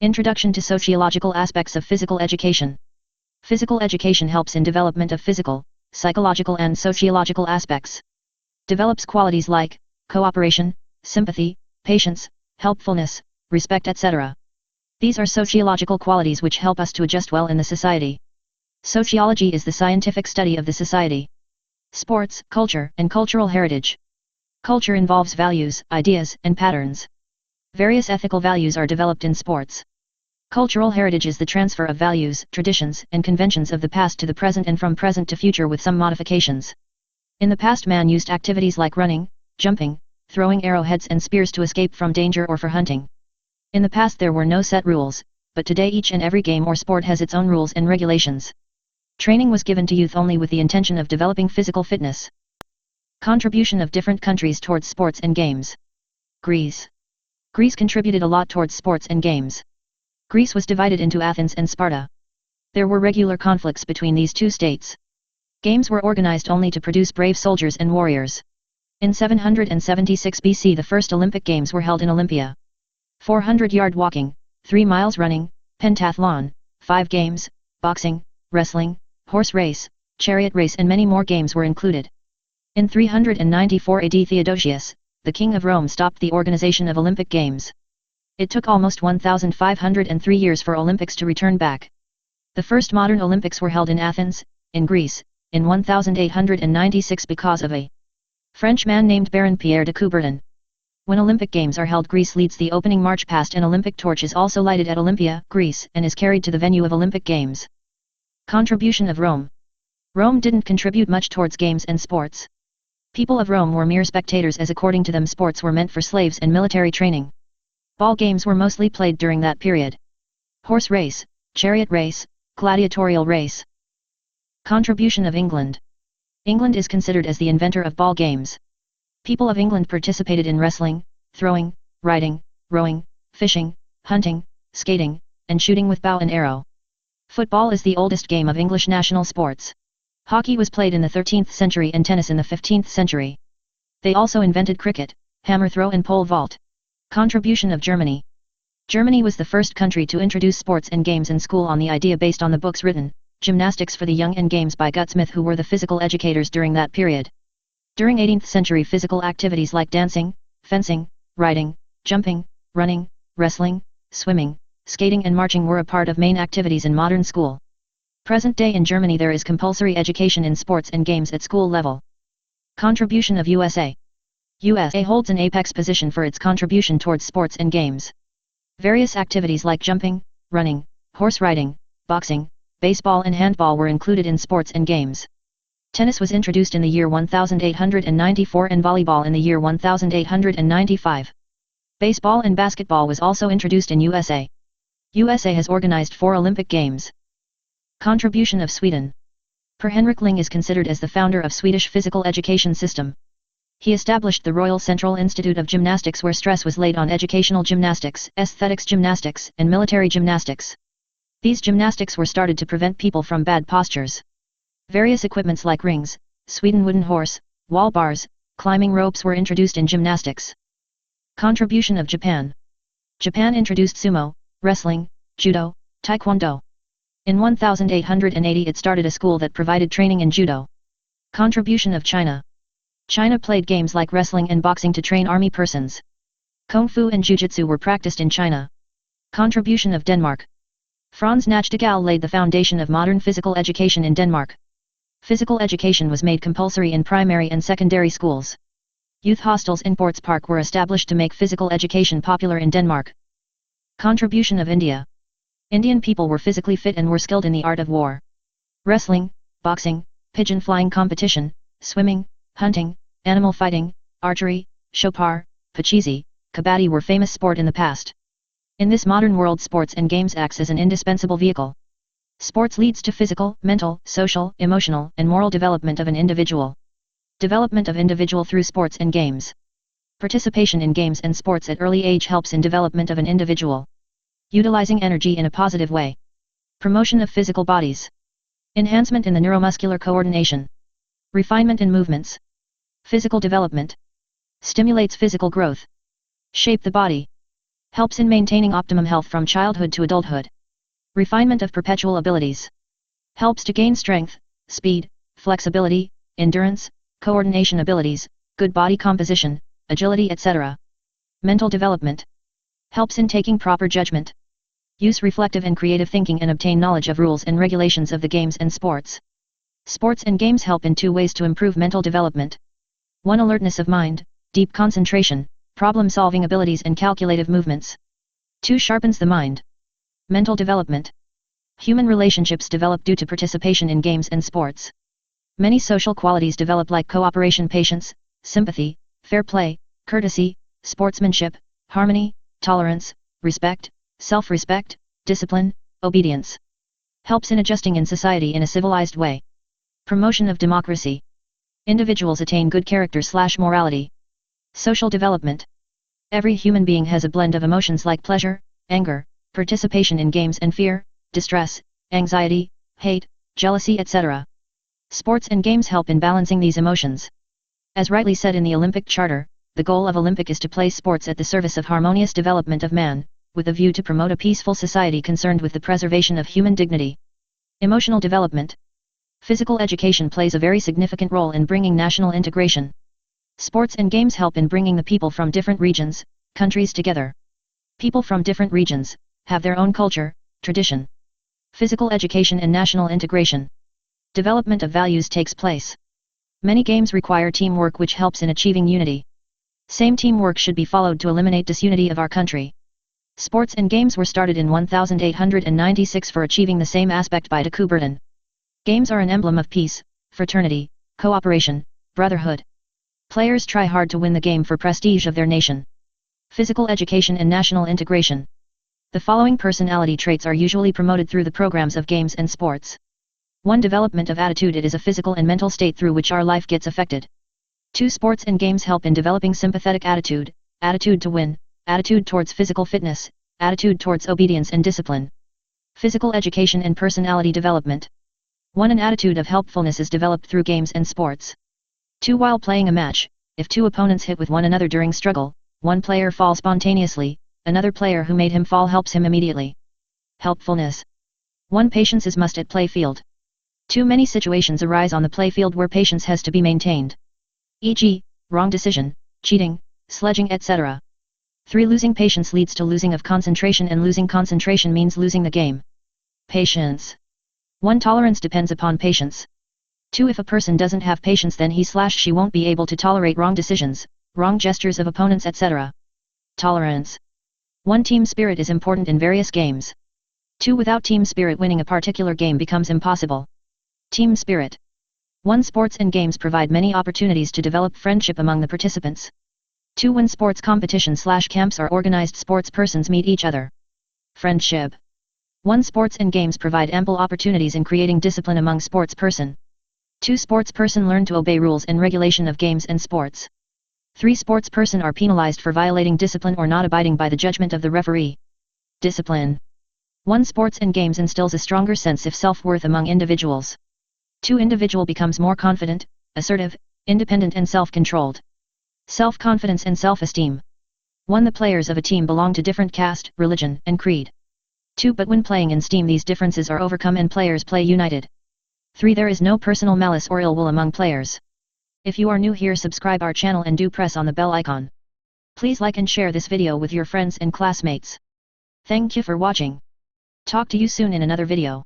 Introduction to sociological aspects of physical education. Physical education helps in development of physical, psychological and sociological aspects. Develops qualities like cooperation, sympathy, patience, helpfulness, respect, etc. These are sociological qualities which help us to adjust well in the society. Sociology is the scientific study of the society. Sports, culture, and cultural heritage. Culture involves values, ideas, and patterns. Various ethical values are developed in sports. Cultural heritage is the transfer of values, traditions, and conventions of the past to the present and from present to future with some modifications. In the past, man used activities like running, jumping, throwing arrowheads and spears to escape from danger or for hunting. In the past there were no set rules, but today each and every game or sport has its own rules and regulations. Training was given to youth only with the intention of developing physical fitness. Contribution of different countries towards sports and games. Greece. Greece contributed a lot towards sports and games. Greece was divided into Athens and Sparta. There were regular conflicts between these two states. Games were organized only to produce brave soldiers and warriors. In 776 BC the first Olympic Games were held in Olympia. 400-yard walking, 3 miles running, pentathlon, 5 games, boxing, wrestling, horse race, chariot race and many more games were included. In 394 AD Theodosius, the king of Rome, stopped the organization of Olympic Games. It took almost 1,503 years for Olympics to return back. The first modern Olympics were held in Athens, in Greece, in 1896 because of a French man named Baron Pierre de Coubertin. When Olympic Games are held, Greece leads the opening march past an Olympic torch is also lighted at Olympia, Greece, and is carried to the venue of Olympic Games. Contribution of Rome. Rome didn't contribute much towards games and sports. People of Rome were mere spectators, as according to them sports were meant for slaves and military training. Ball games were mostly played during that period. Horse race, chariot race, gladiatorial race. Contribution of England. England is considered as the inventor of ball games. People of England participated in wrestling, throwing, riding, rowing, fishing, hunting, skating, and shooting with bow and arrow. Football is the oldest game of English national sports. Hockey was played in the 13th century and tennis in the 15th century. They also invented cricket, hammer throw and pole vault. Contribution of Germany. Germany was the first country to introduce sports and games in school on the idea based on the books written, Gymnastics for the Young and Games by Gutsmith, who were the physical educators during that period. During 18th century, physical activities like dancing, fencing, riding, jumping, running, wrestling, swimming, skating and marching were a part of main activities in modern school. Present day in Germany there is compulsory education in sports and games at school level. Contribution of USA. USA holds an apex position for its contribution towards sports and games. Various activities like jumping, running, horse riding, boxing, baseball and handball were included in sports and games. Tennis was introduced in the year 1894 and volleyball in the year 1895. Baseball and basketball was also introduced in USA. USA has organized 4 Olympic Games. Contribution of Sweden. Per Henrik Ling is considered as the founder of Swedish physical education system. He established the Royal Central Institute of Gymnastics, where stress was laid on educational gymnastics, aesthetics gymnastics, and military gymnastics. These gymnastics were started to prevent people from bad postures. Various equipments like rings, Sweden wooden horse, wall bars, climbing ropes were introduced in gymnastics. Contribution of Japan. Japan introduced sumo, wrestling, judo, taekwondo. In 1880 it started a school that provided training in judo. Contribution of China. China played games like wrestling and boxing to train army persons. Kung Fu and Jiu-Jitsu were practiced in China. Contribution of Denmark. Franz Nachtigall laid the foundation of modern physical education in Denmark. Physical education was made compulsory in primary and secondary schools. Youth hostels in sports park were established to make physical education popular in Denmark. Contribution of India. Indian people were physically fit and were skilled in the art of war. Wrestling, boxing, pigeon flying competition, swimming, hunting, animal fighting, archery, chopar, pachisi, kabaddi were famous sport in the past. In this modern world, sports and games acts as an indispensable vehicle. Sports leads to physical, mental, social, emotional, and moral development of an individual. Development of individual through sports and games. Participation in games and sports at early age helps in development of an individual. Utilizing energy in a positive way. Promotion of physical bodies. Enhancement in the neuromuscular coordination. Refinement in movements. Physical development. Stimulates physical growth. Shape the body. Helps in maintaining optimum health from childhood to adulthood. Refinement of perpetual abilities. Helps to gain strength, speed, flexibility, endurance, coordination abilities, good body composition, agility, etc. Mental development. Helps in taking proper judgment. Use reflective and creative thinking and obtain knowledge of rules and regulations of the games and sports. Sports and games help in 2 ways to improve mental development. 1. Alertness of mind, deep concentration, problem-solving abilities and calculative movements. 2. Sharpens the mind. Mental development. Human relationships develop due to participation in games and sports. Many social qualities develop like cooperation, patience, sympathy, fair play, courtesy, sportsmanship, harmony, tolerance, respect, self-respect, discipline, obedience. Helps in adjusting in society in a civilized way. Promotion of democracy. Individuals attain good character/morality. Social development. Every human being has a blend of emotions like pleasure, anger, participation in games and fear, distress, anxiety, hate, jealousy, etc. Sports and games help in balancing these emotions. As rightly said in the Olympic Charter, the goal of Olympic is to place sports at the service of harmonious development of man, with a view to promote a peaceful society concerned with the preservation of human dignity. Emotional development. Physical education plays a very significant role in bringing national integration. Sports and games help in bringing the people from different regions, countries together. People from different regions have their own culture, tradition. Physical education and national integration. Development of values takes place. Many games require teamwork which helps in achieving unity. Same teamwork should be followed to eliminate disunity of our country. Sports and games were started in 1896 for achieving the same aspect by de Coubertin. Games are an emblem of peace, fraternity, cooperation, brotherhood. Players try hard to win the game for prestige of their nation. Physical education and national integration. The following personality traits are usually promoted through the programs of games and sports. 1. Development of attitude. It is a physical and mental state through which our life gets affected. 2. Sports and games help in developing sympathetic attitude, attitude to win, attitude towards physical fitness, attitude towards obedience and discipline. Physical education and personality development. 1. An attitude of helpfulness is developed through games and sports. 2. While playing a match, if 2 opponents hit with one another during struggle, one player falls spontaneously, another player who made him fall helps him immediately. Helpfulness. 1. Patience is must at play field. 2. Many situations arise on the playfield where patience has to be maintained. E.g., wrong decision, cheating, sledging, etc. 3. Losing patience leads to losing of concentration, and losing concentration means losing the game. Patience. 1. Tolerance depends upon patience. 2. If a person doesn't have patience, then he/she won't be able to tolerate wrong decisions, wrong gestures of opponents, etc. Tolerance. 1. Team spirit is important in various games. 2. Without team spirit, winning a particular game becomes impossible. Team spirit. 1. Sports and games provide many opportunities to develop friendship among the participants. 2. When sports competition/camps are organized, sports persons meet each other. Friendship. 1. Sports and games provide ample opportunities in creating discipline among sports person. 2. Sports person learn to obey rules and regulation of games and sports. 3. Sports person are penalized for violating discipline or not abiding by the judgment of the referee. Discipline. 1. Sports and games instills a stronger sense of self-worth among individuals. 2. Individual becomes more confident, assertive, independent and self-controlled. Self-confidence and self-esteem. 1. The players of a team belong to different caste, religion, and creed. 2. But when playing in team, these differences are overcome and players play united. 3. There is no personal malice or ill will among players. If you are new here, subscribe our channel and do press on the bell icon. Please like and share this video with your friends and classmates. Thank you for watching. Talk to you soon in another video.